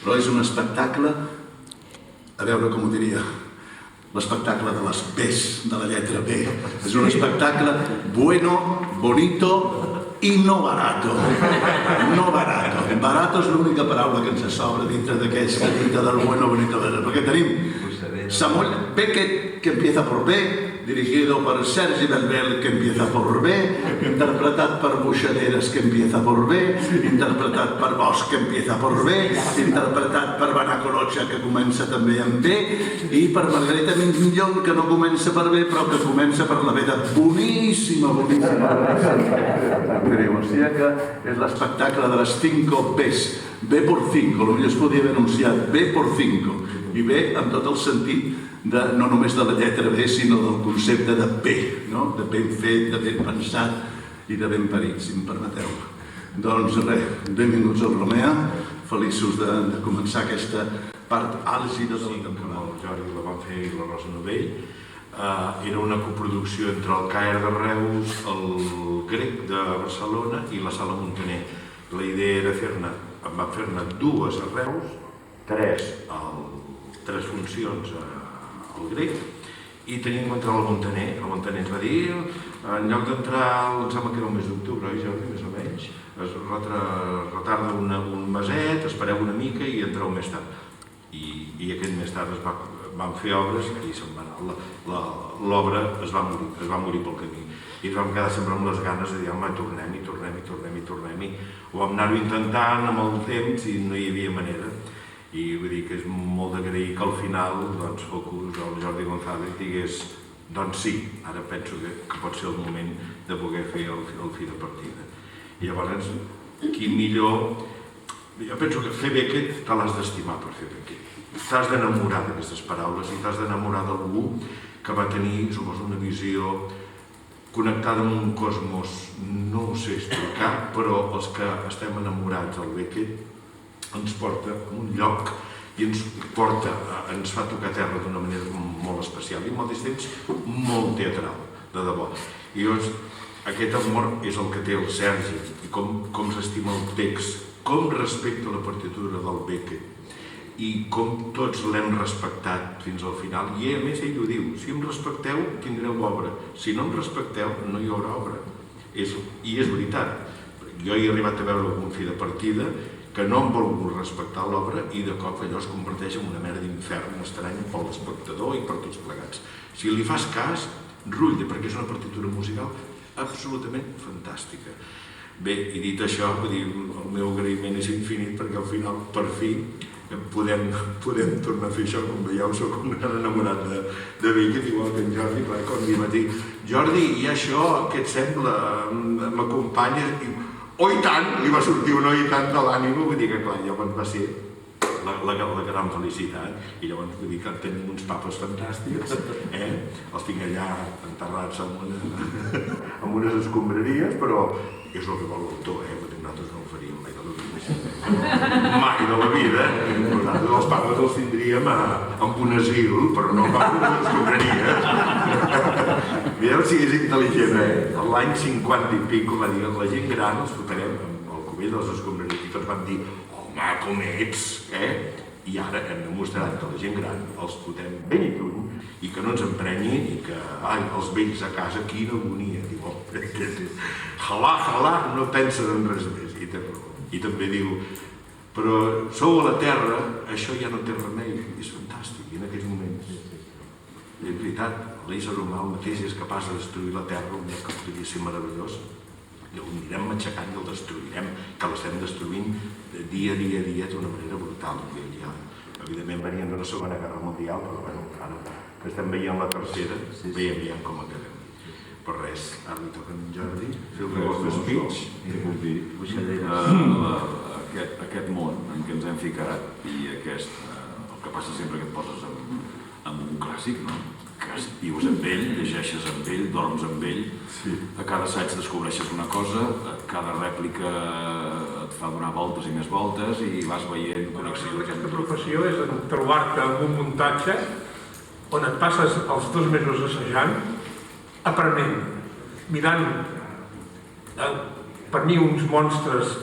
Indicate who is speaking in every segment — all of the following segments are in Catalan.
Speaker 1: però és un espectacle, a veure com ho diria, l'espectacle de les Bs, de la lletra B. És un espectacle bueno, bonito i no barato. No barato. Barato és l'única paraula que ens sobra dintre d'aquesta dita del bueno, bonito, perquè tenim Samuel Beckett, que empieza por B, dirigido por Sergi Belbel, que empieza por B, interpretat per Buixaderes, que empieza por B, interpretat per Bosch, que empieza por B, interpretat per Banacolocha, que comença també amb B, i per Margarita Millón, que no comença per B, però que comença per la B de boníssima, boníssima. O sigui que és l'espectacle de les 5 Bs. B por 5, potser es podia haver anunciat B por 5, i B en tot el sentit no només de la lletra B, sinó del concepte de bé, de ben fet, de ben pensat i de ben parit, si em permeteu. Doncs res, benvinguts al Romea, feliços de començar aquesta part àlgida de la temporada.
Speaker 2: El Jordi la van fer i la Rosa Novell. Era una coproducció entre el CAER de Reus, el Grec de Barcelona i la Sala Muntaner. La idea era fer-ne 2 a Reus, 3 funcions al Grec, i teníem d'entrar al Muntaner. El Muntaner ens va dir, en lloc d'entrar, em sembla que era el mes d'octubre, Jordi, més o menys, es retarda un meset, espereu una mica i entreu més tard. I aquest més tard van fer obres i l'obra es va morir pel camí. I ens vam quedar sempre amb les ganes de dir, home, tornem-hi. Ho vam anar-ho intentant amb el temps i no hi havia manera. I vull dir que és molt d'agrair que al final Focus o el Jordi González digués doncs sí, ara penso que pot ser el moment de poder fer el fi de partida. I llavors, qui millor... Jo penso que fer Beckett te l'has d'estimar per fer Beckett. T'has d'enamorar d'aquestes paraules i t'has d'enamorar d'algú que va tenir, suposo, una visió connectada amb un cosmos, no ho sé explicar, però els que estem enamorats del Beckett ens porta a un lloc i ens fa tocar terra d'una manera molt especial i al mateix temps molt teatral, de debò. I llavors, aquest amor és el que té el Sergi, i com s'estima el text, com respecta la partitura del Beckett i com tots l'hem respectat fins al final. I a més ell ho diu, si em respecteu tindreu obra, si no em respecteu no hi haurà obra. I és veritat, jo he arribat a veure algun fi de partida que no han volgut respectar l'obra i de cop allò es converteix en una mena d'infern estrany per l'espectador i per tots plegats. Si li fas cas, rutlla, perquè és una partitura musical absolutament fantàstica. Bé, i dit això, el meu agraïment és infinit perquè al final, per fi, podem tornar a fer això. Com veieu, soc un gran enamorat de Beckett, igual que en Jordi, quan li va dir Jordi, i això, què et sembla? M'acompanyes? Oh, i tant! Li va sortir un oh, i tant de l'ànima, vull dir que clar, llavors va ser la gran felicitat. I llavors vull dir que tenim uns papes fantàstics, els tinc allà enterrats en unes escombraries, però és el que vol l'autor, nosaltres no ho faríem mai de la vida. Mai de la vida. Nosaltres els papes els tindríem en un asil, però no en unes escombraries. Mireu si és intel·ligent, l'any 50 i pico va dir la gent gran els fotrem al cubell de les escombraries i tots van dir, home, com ets, I ara hem demostrat que la gent gran els fotem ben i lluny i que no ens emprenyin i que, els vells a casa, quina agonia, diu, jalà, no pensen en res més. I també diu, però sou a la terra, això ja no té remei, és fantàstic, i en aquells moments, és veritat, l'ésser humà mateix és capaç de destruir la terra, un lloc que podria ser meravellós, i el anirem matxacant i el destruirem, que l'estem destruint dia a dia d'una manera brutal. Evidentment veníem d'una Segona Guerra Mundial, però ara que estem veient la tercera, veiem com acabem. Però res, ara li toca a en Jordi fer el vostre speech.
Speaker 3: Què puc dir? Aquest món en què ens hem ficat i el que passa sempre que et poses en un clàssic, no? Que vius amb ell, llegeixes amb ell, dorms amb ell, a cada assaig descobreixes una cosa, a cada rèplica et fa donar voltes i més voltes i vas veient connexions.
Speaker 4: Aquesta professió és trobar-te en un muntatge on et passes els 2 mesos assajant, aprenent, mirant, per mi, uns monstres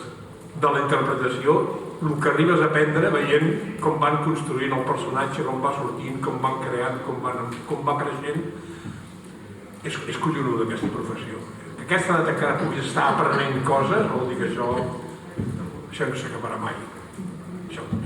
Speaker 4: de la interpretació el que arribes a aprendre veient com van construint el personatge, com va sortint, com van creant, com va creixent, és collonuda aquesta professió. Aquesta de que puguis estar aprenent coses vol dir que això no s'acabarà mai. Això.